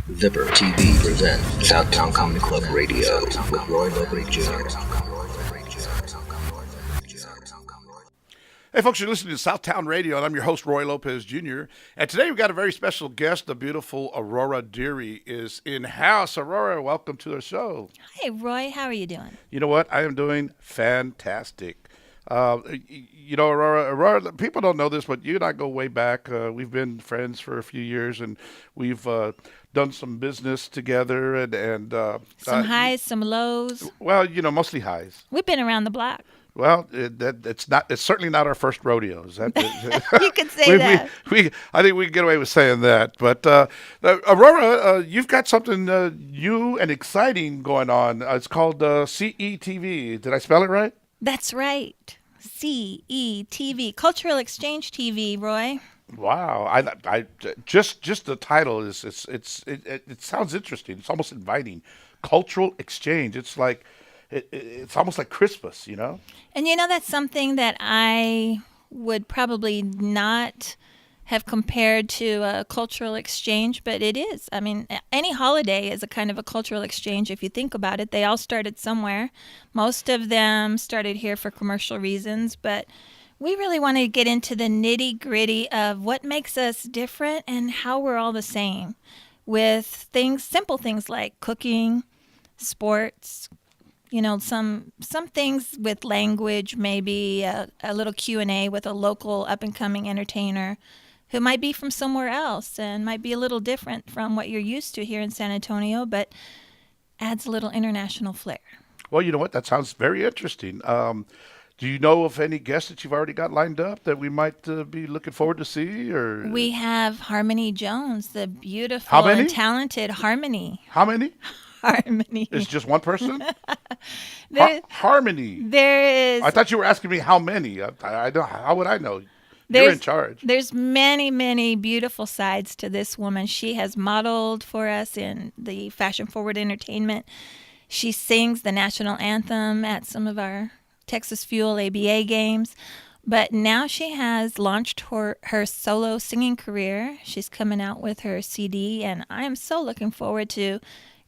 ZIPR TV presents Southtown Comedy Club Radio with Roy Lopez Jr. Hey folks, you're listening to Southtown Radio, and I'm your host, Roy Lopez Jr. And today we've got a very special guest. The beautiful Aurora Deiri is in-house. Aurora, welcome to the show. Hey, Roy, how are you doing? You know what? I am doing fantastic. Aurora, people don't know this, but you and I go way back. We've been friends for a few years, and we've done some business together. And some highs, some lows. Well, mostly highs. We've been around the block. Well, it's certainly not our first rodeo. You could say that. I think we can get away with saying that. But Aurora, you've got something new and exciting going on. It's called CETV. Did I spell it right? That's right. CETV, Cultural Exchange TV, Roy. Wow! I just the title is it sounds interesting. It's almost inviting. Cultural exchange. It's like. It's almost like Christmas, And that's something that I would probably not have compared to a cultural exchange, but it is. I mean, any holiday is a kind of a cultural exchange if you think about it. They all started somewhere. Most of them started here for commercial reasons, but we really want to get into the nitty-gritty of what makes us different and how we're all the same with simple things like cooking, sports, some things with language, maybe a little Q&A with a local up-and-coming entertainer who might be from somewhere else and might be a little different from what you're used to here in San Antonio, but adds a little international flair. Well, you know what? That sounds very interesting. Do you know of any guests that you've already got lined up that we might be looking forward to see? Or we have Harmony Jones, the beautiful and talented Harmony. How many? Harmony. It's just one person? Harmony. There is. I thought you were asking me how many. I don't. How would I know? You're in charge. There's many, many beautiful sides to this woman. She has modeled for us in the Fashion Forward Entertainment. She sings the national anthem at some of our Texas Fuel ABA games. But now she has launched her solo singing career. She's coming out with her CD, and I am so looking forward to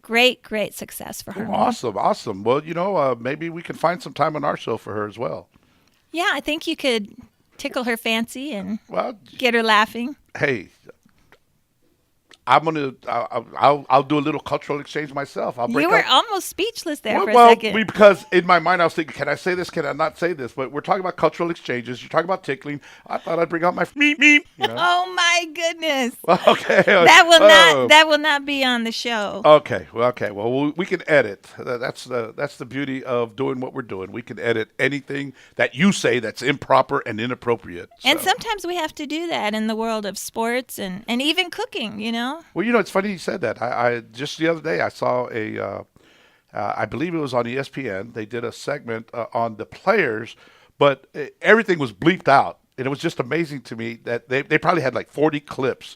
great success for her. Awesome. Well, maybe we can find some time on our show for her as well. Yeah, I think you could tickle her fancy and get her laughing. Hey, I'll do a little cultural exchange myself. You were almost speechless there for a second. Because in my mind I was thinking, can I say this? Can I not say this? But we're talking about cultural exchanges. You're talking about tickling. I thought I'd bring out my meep. Oh my goodness. Well, okay. That will not be on the show. Okay. Well, we can edit. That's the beauty of doing what we're doing. We can edit anything that you say that's improper and inappropriate. So. And sometimes we have to do that in the world of sports and even cooking, Well, it's funny you said that. I just the other day I saw I believe it was on ESPN. They did a segment on the players, but everything was bleeped out, and it was just amazing to me that they probably had like 40 clips,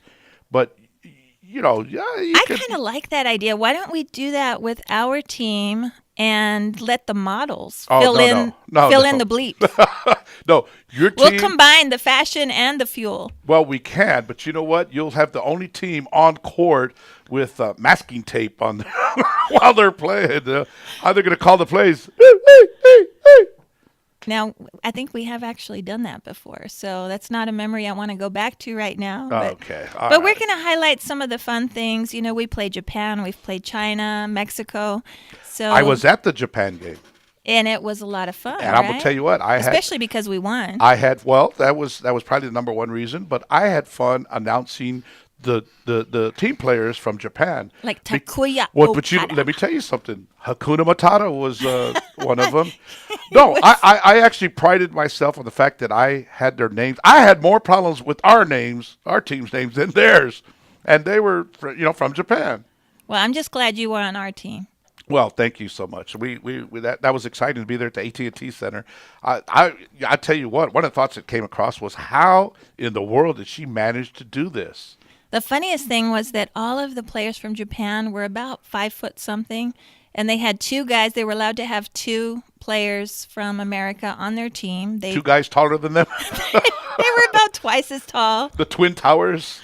but I kind of like that idea. Why don't we do that with our team and let the models fill in the bleeps? No, your team. We'll combine the fashion and the fuel. Well, we can, but you know what? You'll have the only team on court with masking tape on while they're playing. How they're going to call the plays? Hey. Now, I think we have actually done that before, so that's not a memory I want to go back to right now. Okay. But we're going to highlight some of the fun things. We played Japan, we've played China, Mexico. So I was at the Japan game. And it was a lot of fun, and I'm going to tell you what, especially because we won. That was probably the number one reason, but I had fun announcing the team players from Japan. Like Takuya. But let me tell you something. Hakuna Matata was one of them. No, I actually prided myself on the fact that I had their names. I had more problems with our team's names than theirs, and they were from Japan. Well, I'm just glad you were on our team. Well, thank you so much. We that was exciting to be there at the AT&T Center. I tell you what, one of the thoughts that came across was how in the world did she manage to do this? The funniest thing was that all of the players from Japan were about 5 foot something, and they had two guys. They were allowed to have two players from America on their team. Two guys taller than them? They were about twice as tall. The Twin Towers?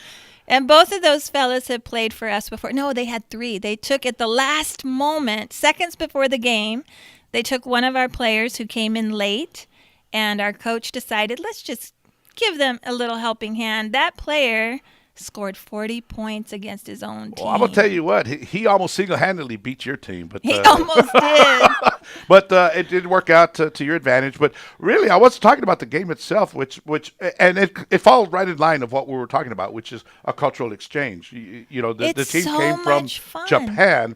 And both of those fellas have played for us before. No, they had 3. They took at the last moment, seconds before the game, they took one of our players who came in late, and our coach decided, let's just give them a little helping hand. That player scored 40 points against his own team. Well, I'm going to tell you what, he almost single-handedly beat your team. But He almost did. But it did work out to your advantage. But really, I wasn't talking about the game itself, which it followed right in line of what we were talking about, which is a cultural exchange. The team so came from much fun. Japan,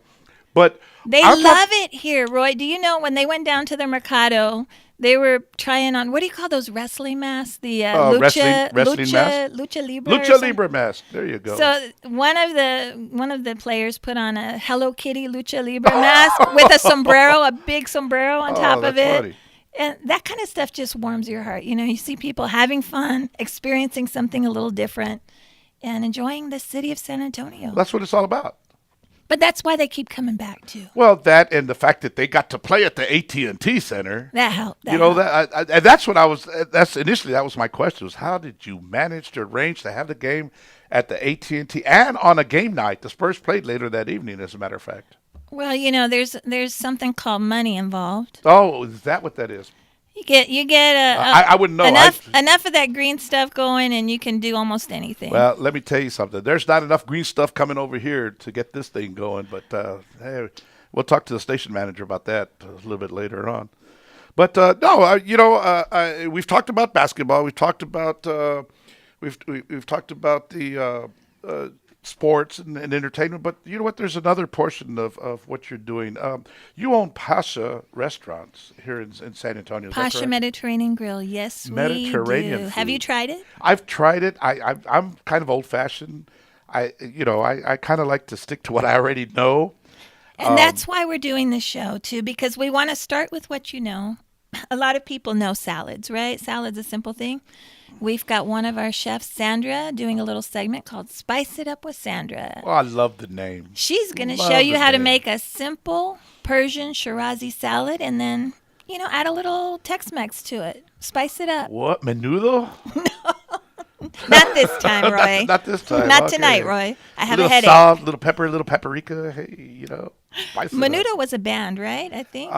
but They love it here, Roy. Do you know when they went down to the Mercado, they were trying on, what do you call those wrestling masks? The wrestling mask? Lucha Libre. Lucha Libre mask. There you go. So one of the players put on a Hello Kitty Lucha Libre mask with a sombrero, a big sombrero on top of it. Funny. And that kind of stuff just warms your heart. You see people having fun, experiencing something a little different, and enjoying the city of San Antonio. That's what it's all about. But that's why they keep coming back too. Well, that and the fact that they got to play at the AT&T Center. That helped. And that's what I was. Initially that was my question: was how did you manage to arrange to have the game at the AT&T and on a game night? The Spurs played later that evening, as a matter of fact. Well, there's something called money involved. Oh, is that what that is? You get I wouldn't know. Enough of that green stuff going, and you can do almost anything. Well, let me tell you something. There's not enough green stuff coming over here to get this thing going. But hey, we'll talk to the station manager about that a little bit later on. But we've talked about basketball. We've talked about we've talked about the sports and entertainment. But you know what? There's another portion of what you're doing. You own Pasha restaurants here in San Antonio. Pasha Mediterranean Grill. Yes, Mediterranean we do. food. Have you tried it? I've tried it. I'm kind of old-fashioned. I kind of like to stick to what I already know. And that's why we're doing this show, too, because we want to start with what you know. A lot of people know salads, right? Salad's a simple thing. We've got one of our chefs, Sandra, doing a little segment called Spice It Up with Sandra. Oh, I love the name. She's going to show you how to make a simple Persian Shirazi salad and then, add a little Tex-Mex to it. Spice it up. What, menudo? Not this time, Roy. Not this time. Not tonight, Roy. I have a headache. Salt, little pepper, little paprika. Hey, spice it up. Menudo was a band, right? I think.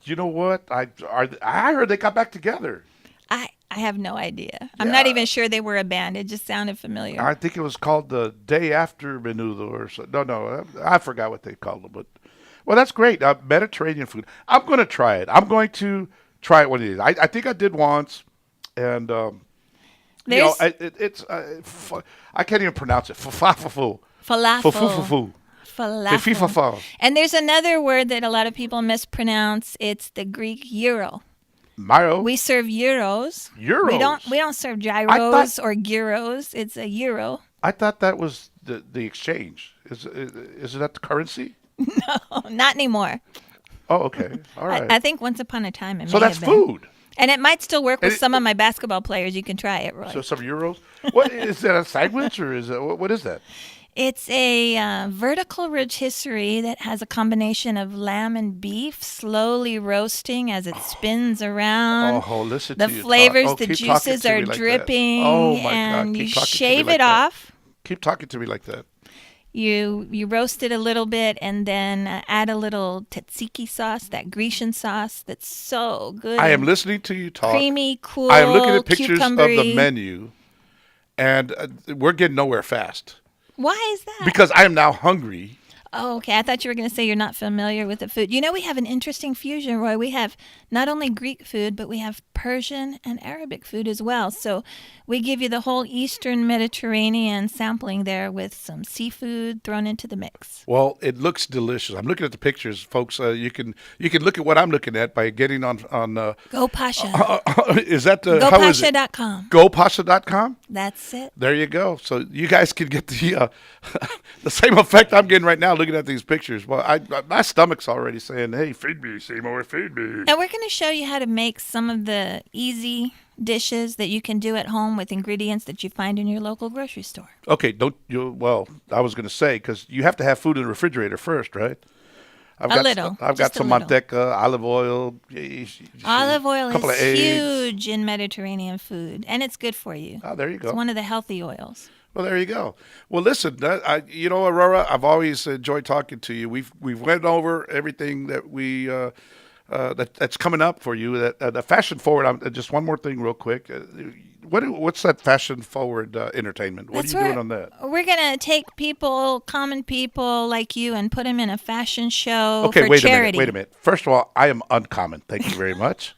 You know what? I heard they got back together. I have no idea. I'm not even sure they were a band. It just sounded familiar. I think it was called the Day After Menudo or something. No, I forgot what they called it. But well, that's great. Mediterranean food. I'm going to try it. I'm going to try it one of these. I think I did once, and it's I can't even pronounce it. Falafel. Falafel. And there's another word that a lot of people mispronounce. It's the Greek euro. Mayo. We serve euros. Euros. We don't serve gyros or gyros. It's a euro. I thought that was the exchange. Is that the currency? No, not anymore. Oh, okay. All right. I think once upon a time it may have been. So that's food. And it might still work with some of my basketball players. You can try it, Roy. So some euros. What is that? A sandwich or is it what is that? It's a vertical rotisserie that has a combination of lamb and beef, slowly roasting as it spins around. Oh, listen the to you. flavors, the juices are dripping, oh my and God. you shave it off. Keep talking to me like that. You roast it a little bit and then add a little tzatziki sauce, that Grecian sauce that's so good. I am listening to you talk. Creamy, cool, I am looking at pictures cucumbery. of the menu, and we're getting nowhere fast. Why is that? Because I am now hungry. Oh, okay. I thought you were going to say you're not familiar with the food. We have an interesting fusion, Roy. We have not only Greek food, but we have Persian and Arabic food as well. So we give you the whole Eastern Mediterranean sampling there with some seafood thrown into the mix. Well, it looks delicious. I'm looking at the pictures, folks. You can look at what I'm looking at by getting on Go Pasha. Is that the GoPasha.com. GoPasha.com? That's it. There you go. So you guys can get the the same effect I'm getting right now looking at these pictures. Well, my stomach's already saying, "Hey, feed me, Seymour, feed me." And we're going to show you how to make some of the easy dishes that you can do at home with ingredients that you find in your local grocery store. Okay, well, I was going to say, because you have to have food in the refrigerator first, right? I've got some manteca, olive oil. Olive oil couple is of eggs. huge in Mediterranean food, and it's good for you. Oh, there you go. It's one of the healthy oils. Well, there you go. Well, listen, Aurora, I've always enjoyed talking to you. We've went over everything that that's coming up for you. That the fashion forward. Just one more thing, real quick. What's that fashion forward entertainment? What That's are you doing on that? We're gonna take common people like you, and put them in a fashion show Okay, for wait charity. a minute. First of all, I am uncommon. Thank you very much.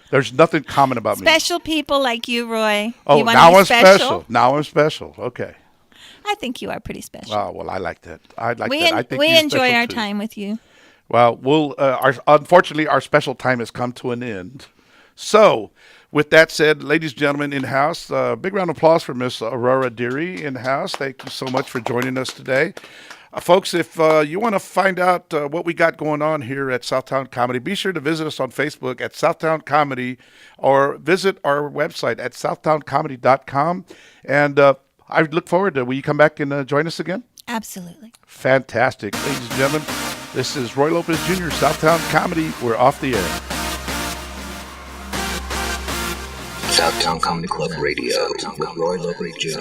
There's nothing common about me. Special people like you, Roy. Oh, you wanna now be I'm special. Now I'm special. Okay. I think you are pretty special. Oh, well, I like that. I like we that. I think we you're enjoy special our too. time with you. Well, unfortunately, our special time has come to an end. So, with that said, ladies and gentlemen in house, big round of applause for Miss Aurora Deiri in house. Thank you so much for joining us today. Folks, if you want to find out what we got going on here at Southtown Comedy, be sure to visit us on Facebook at Southtown Comedy, or visit our website at southtowncomedy.com. And I look forward to, will you come back and join us again? Absolutely. Fantastic. Ladies and gentlemen, this is Roy Lopez Jr., Southtown Comedy. We're off the air. Southtown Comedy Club Radio with Roy Lopez Jr.